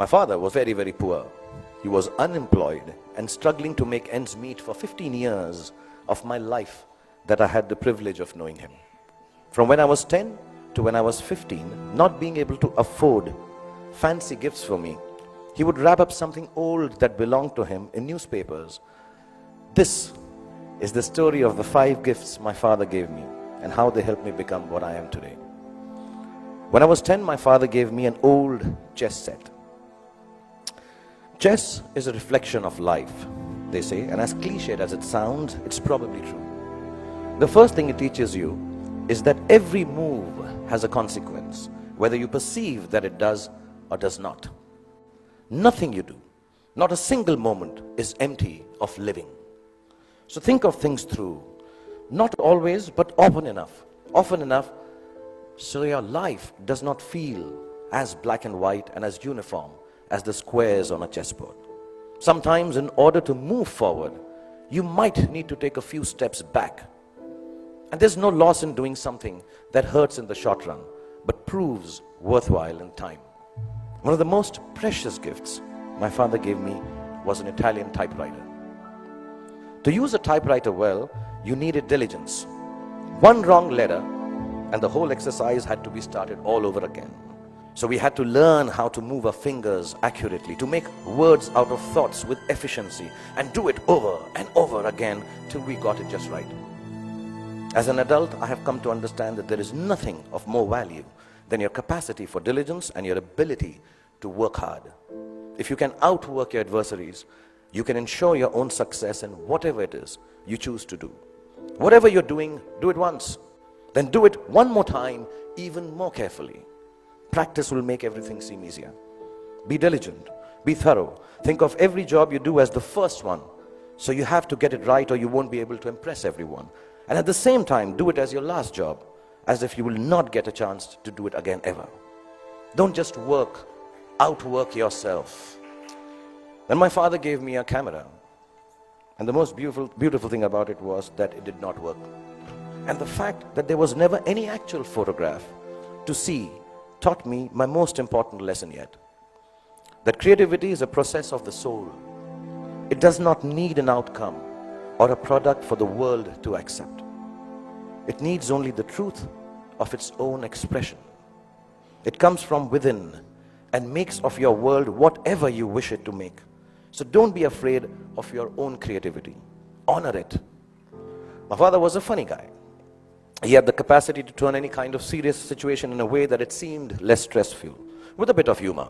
My father was very, very poor. He was unemployed and struggling to make ends meet for 15 years of my life that I had the privilege of knowing him. From when I was 10 to when I was 15, not being able to afford fancy gifts for me, he would wrap up something old that belonged to him in newspapers. This is the story of the 5 gifts my father gave me and how they helped me become what I am today. When I was 10, my father gave me an old chess set. Chess is a reflection of life, they say, and as cliched as it sounds, it's probably true. The first thing it teaches you is that every move has a consequence, whether you perceive that it does or does not. Nothing you do, not a single moment, is empty of living. So think of things through, not always, but often enough, so your life does not feel as black and white and as uniform as the squares on a chessboard. Sometimes in order to move forward, you might need to take a few steps back. And there's no loss in doing something that hurts in the short run, but proves worthwhile in time. One of the most precious gifts my father gave me was an Italian typewriter. To use a typewriter well, you needed diligence. One wrong letter and the whole exercise had to be started all over again. So we had to learn how to move our fingers accurately, to make words out of thoughts with efficiency, and do it over and over again till we got it just right. As an adult, I have come to understand that there is nothing of more value than your capacity for diligence and your ability to work hard. If you can outwork your adversaries, you can ensure your own success in whatever it is you choose to do. Whatever you're doing, do it once. Then do it one more time, even more carefully. Practice will make everything seem easier. Be diligent, be thorough. Think of every job you do as the first one. So you have to get it right or you won't be able to impress everyone. And at the same time, do it as your last job, as if you will not get a chance to do it again ever. Don't just outwork yourself. Then my father gave me a camera. And the most beautiful thing about it was that it did not work. And the fact that there was never any actual photograph to see taught me my most important lesson yet. That creativity is a process of the soul. It does not need an outcome or a product for the world to accept. It needs only the truth of its own expression. It comes from within and makes of your world whatever you wish it to make. So don't be afraid of your own creativity. Honor it. My father was a funny guy. He had the capacity to turn any kind of serious situation in a way that it seemed less stressful, with a bit of humor.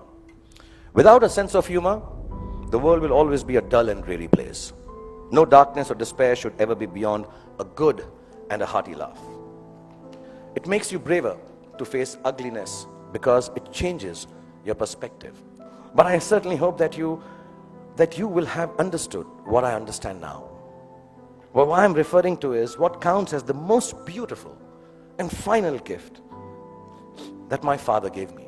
Without a sense of humor, the world will always be a dull and dreary place. No darkness or despair should ever be beyond a good and a hearty laugh. It makes you braver to face ugliness because it changes your perspective. But I certainly hope that you will have understood what I understand now. Well, what I'm referring to is what counts as the most beautiful and final gift that my father gave me.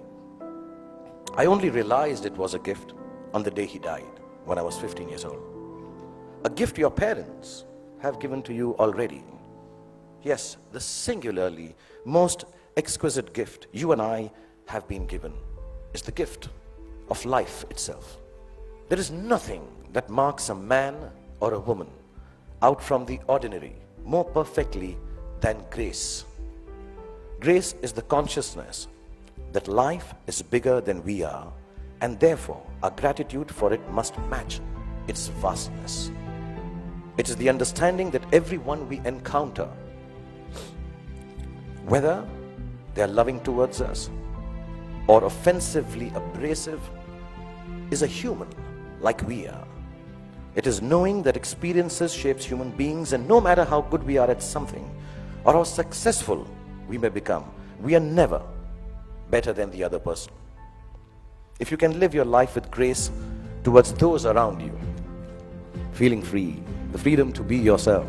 I only realized it was a gift on the day he died, when I was 15 years old. A gift your parents have given to you already. Yes, the singularly most exquisite gift you and I have been given is the gift of life itself. There is nothing that marks a man or a woman out from the ordinary more perfectly than grace. Grace is the consciousness that life is bigger than we are, and therefore our gratitude for it must match its vastness. It is the understanding that everyone we encounter, whether they are loving towards us or offensively abrasive, is a human like we are. It is knowing that experiences shapes human beings, and no matter how good we are at something or how successful we may become, we are never better than the other person. If you can live your life with grace towards those around you, feeling free, the freedom to be yourself,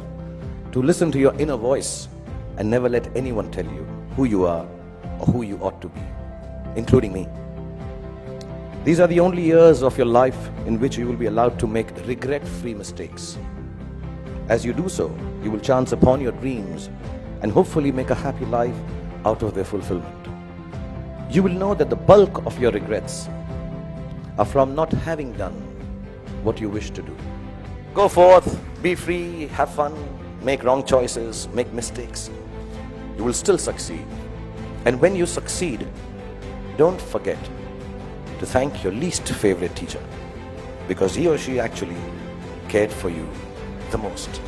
to listen to your inner voice and never let anyone tell you who you are or who you ought to be, including me. These are the only years of your life in which you will be allowed to make regret-free mistakes. As you do so, you will chance upon your dreams and hopefully make a happy life out of their fulfillment. You will know that the bulk of your regrets are from not having done what you wish to do. Go forth, be free, have fun, make wrong choices, make mistakes. You will still succeed. And when you succeed, don't forget to thank your least favorite teacher, because he or she actually cared for you the most.